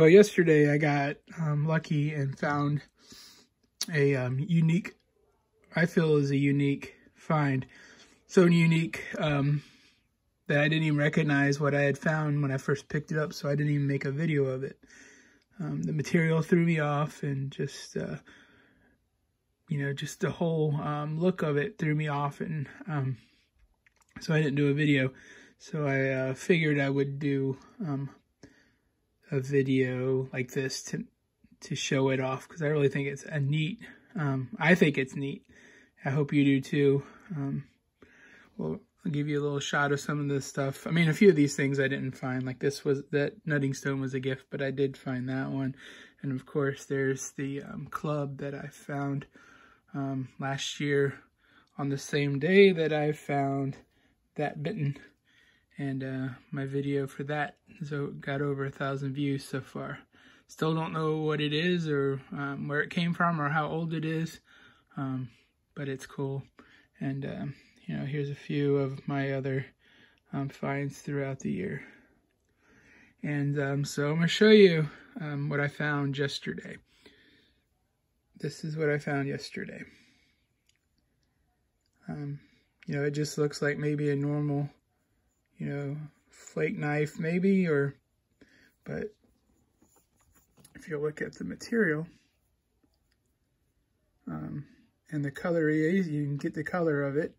Well, yesterday I got lucky and found a unique, I feel is a unique find. So unique that I didn't even recognize what I had found when I first picked it up, so I didn't even make a video of it. The material threw me off, and just, you know, just the whole look of it threw me off, and so I didn't do a video. So I figured I would do a video like this to show it off, because I really think it's a neat, I think it's neat. I hope you do too. Well, I'll give you a little shot of some of this stuff. I mean, a few of these things I didn't find, like that nutting stone was a gift, but I did find that one. And of course, there's the club that I found last year on the same day that I found that bitten. And my video for that got over 1,000 views so far. Still don't know what it is, or where it came from, or how old it is, but it's cool. And you know, here's a few of my other finds throughout the year. And so I'm gonna show you what I found yesterday. This is what I found yesterday. You know, it just looks like maybe a normal, you know, flake knife maybe, but if you look at the material and the color is, you can get the color of it.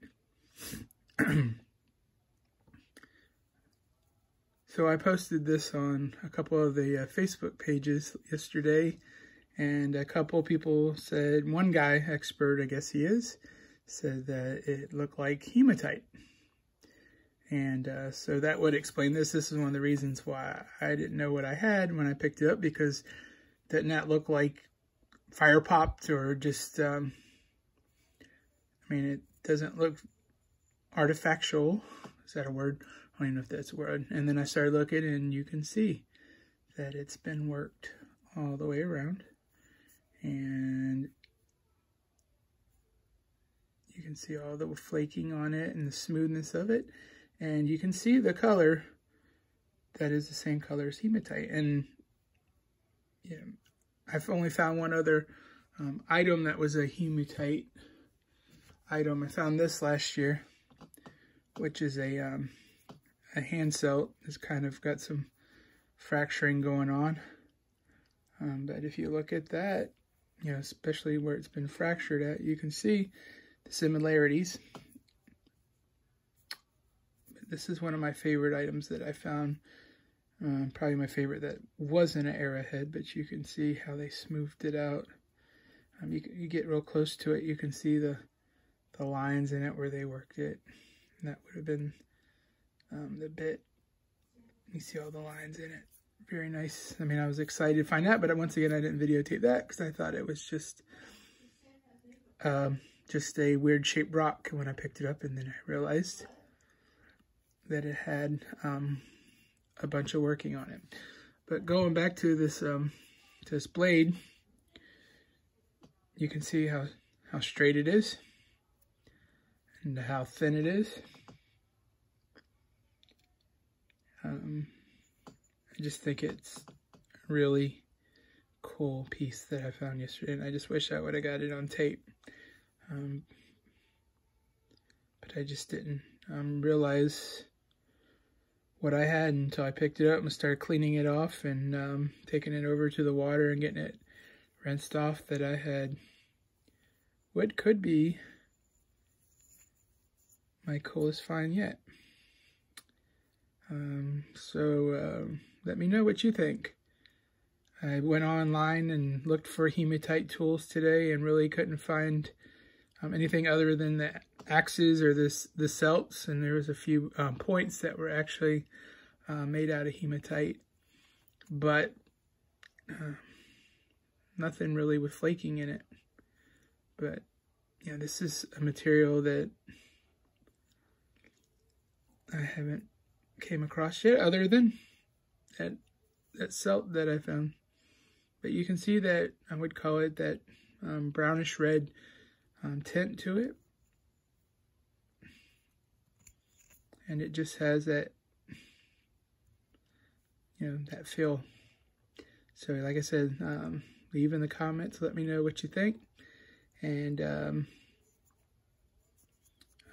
So I posted this on a couple of the Facebook pages yesterday, and a couple people said, one guy, expert I guess he is, said that it looked like hematite. And so that would explain this. This is one of the reasons why I didn't know what I had when I picked it up, because it didn't that look like fire popped, or just, I mean, it doesn't look artifactual. Is that a word? I don't even know if that's a word. And then I started looking, and you can see that it's been worked all the way around. And you can see all the flaking on it and the smoothness of it. And you can see the color that is the same color as hematite. And yeah, I've only found one other item that was a hematite item. I found this last year, which is a hand celt. It's kind of got some fracturing going on. But if you look at that, you know, especially where it's been fractured at, you can see the similarities. This is one of my favorite items that I found. Probably my favorite that wasn't an arrowhead, but you can see how they smoothed it out. You get real close to it, you can see the lines in it where they worked it. And that would have been the bit. You see all the lines in it. Very nice. I mean, I was excited to find that, but once again, I didn't videotape that because I thought it was just a weird shaped rock when I picked it up, and then I realized that it had a bunch of working on it. But going back to this blade, you can see how straight it is and how thin it is. I just think it's a really cool piece that I found yesterday, and I just wish I would have got it on tape. But I just didn't realize what I had until I picked it up and started cleaning it off and taking it over to the water and getting it rinsed off, that I had what could be my coolest find yet. So let me know what you think. I went online and looked for hematite tools today and really couldn't find anything other than the axes or the celts, and there was a few points that were actually made out of hematite, but nothing really with flaking in it. But yeah, this is a material that I haven't came across yet, other than that celt that I found. But you can see that I would call it that brownish red tint to it, and it just has that, you know, that feel. So like I said, leave in the comments, let me know what you think. And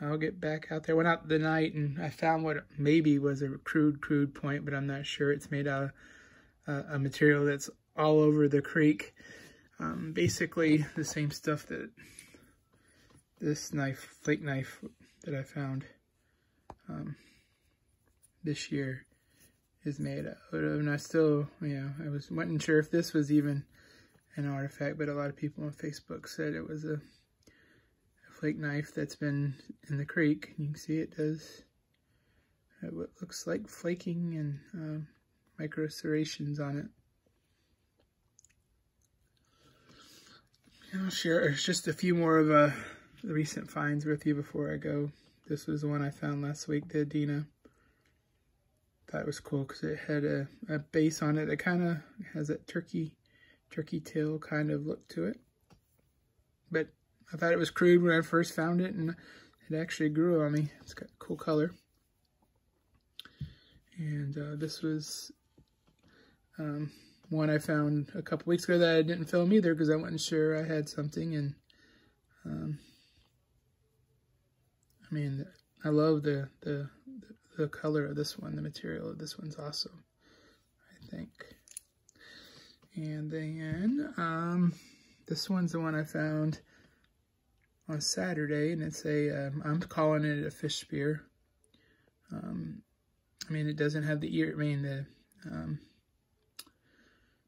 I'll get back out there. Went out the night and I found what maybe was a crude point, but I'm not sure. It's made out of a material that's all over the creek. Basically the same stuff that this knife, flake knife that I found this year is made out of. And I still, you know, I wasn't sure if this was even an artifact, but a lot of people on Facebook said it was a flake knife that's been in the creek. You can see it does what looks like flaking and micro serrations on it. I'll share just a few more of the recent finds with you before I go. This was the one I found last week, the Adina. Thought it was cool because it had a base on it that kind of has that turkey tail kind of look to it. But I thought it was crude when I first found it, and it actually grew on me. It's got a cool color. And this was one I found a couple weeks ago that I didn't film either because I wasn't sure I had something. And I mean, I love the color of this one. The material of this one's awesome, I think. And then this one's the one I found on Saturday, and it's a I'm calling it a fish spear. I mean, it doesn't have the ear. I mean,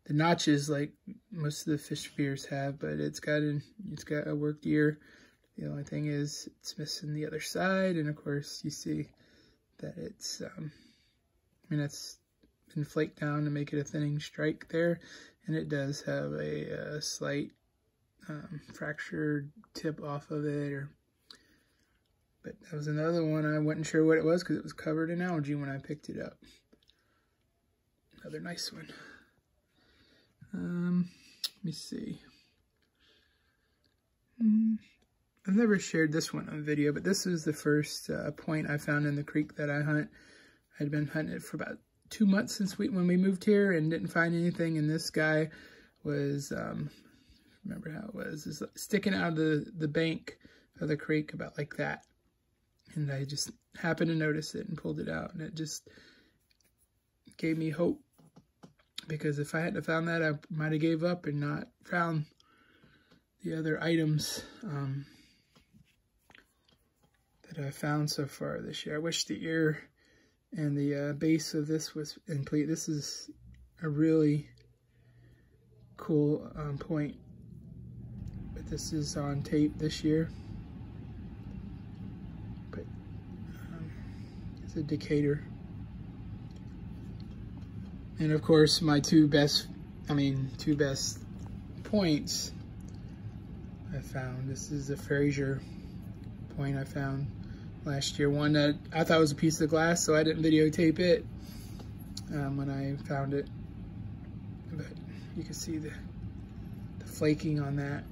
the notches like most of the fish spears have, but it's got a worked ear. The only thing is it's missing the other side, and of course you see that it's I mean, it's been flaked down to make it a thinning strike there, and it does have a slight fractured tip off of it. But that was another one I wasn't sure what it was because it was covered in algae when I picked it up. Another nice one. Let me see. I've never shared this one on video, but this is the first point I found in the creek that I hunt. I'd been hunting it for about 2 months since when we moved here and didn't find anything, and this guy was, remember how it was, is sticking out of the bank of the creek about like that. And I just happened to notice it and pulled it out, and it just gave me hope, because if I hadn't found that, I might have gave up and not found the other items that I found so far this year. I wish the ear and the base of this was complete. This is a really cool point, but this is on tape this year. But it's a Decatur. And of course, my two best points I found. This is a Fraser point I found last year. One that I thought was a piece of glass, so I didn't videotape it when I found it. But you can see the flaking on that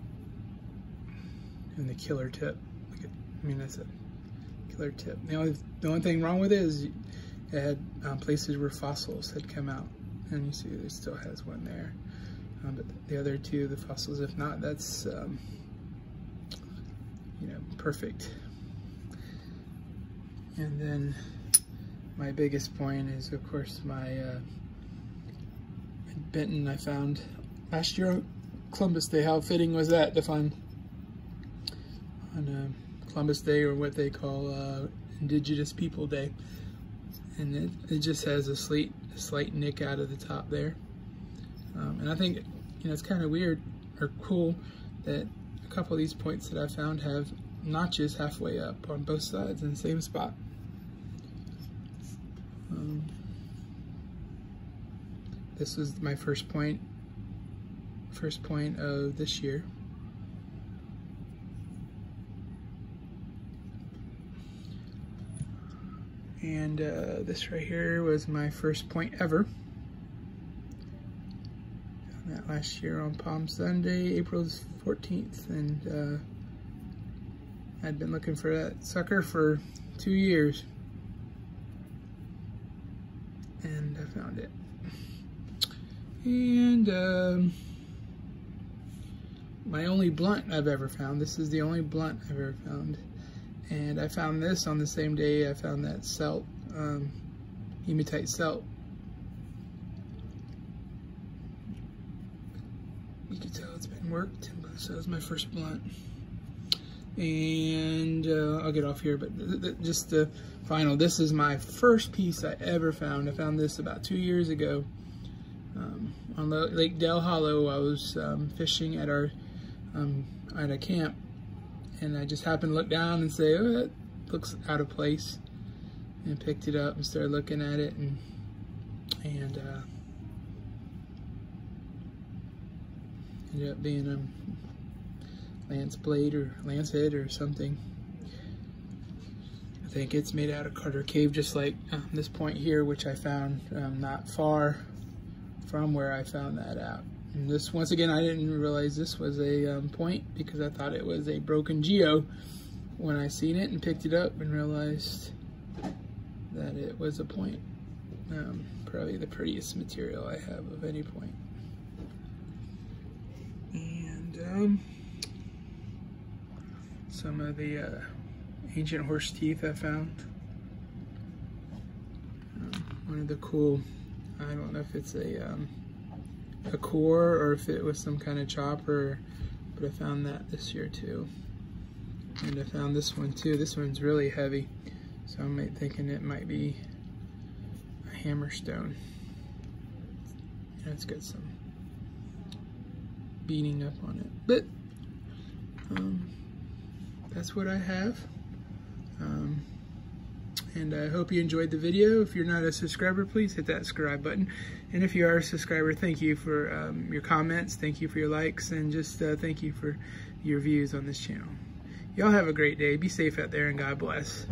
and the killer tip. I mean, that's a killer tip. The only thing wrong with it is it had places where fossils had come out, and you see it still has one there. But the other two, the fossils, if not, that's you know, perfect. And then my biggest point is, of course, my Benton I found last year on Columbus Day. How fitting was that to find on Columbus Day, or what they call Indigenous People Day. And it just has a slight nick out of the top there. And I think, you know, it's kind of weird or cool that a couple of these points that I found have notches halfway up on both sides in the same spot. This was my first point of this year. And this right here was my first point ever. Found that last year on Palm Sunday, April 14th, and I'd been looking for that sucker for 2 years, and I found it. And my only blunt I've ever found. This is the only blunt I've ever found. And I found this on the same day I found that celt, hematite celt. You can tell it's been worked, so that was my first blunt. And I'll get off here, but just the final, this is my first piece I ever found. I found this about 2 years ago on Lake Del Hollow. I was fishing at our at a camp, and I just happened to look down and say, oh, that looks out of place, and picked it up and started looking at it, and ended up being a lance blade or lance head or something. I think it's made out of Carter Cave, just like this point here, which I found not far from where I found that out. And this, once again, I didn't realize this was a point, because I thought it was a broken geo when I seen it and picked it up and realized that it was a point. Probably the prettiest material I have of any point. And some of the ancient horse teeth I found. One of the cool, I don't know if it's a core or if it was some kind of chopper, but I found that this year too. And I found this one too. This one's really heavy, so I'm thinking it might be a hammerstone. It's got some beating up on it, but that's what I have. And I hope you enjoyed the video. If you're not a subscriber, please hit that subscribe button. And if you are a subscriber, thank you for your comments, thank you for your likes, and just thank you for your views on this channel. Y'all have a great day. Be safe out there, and God bless.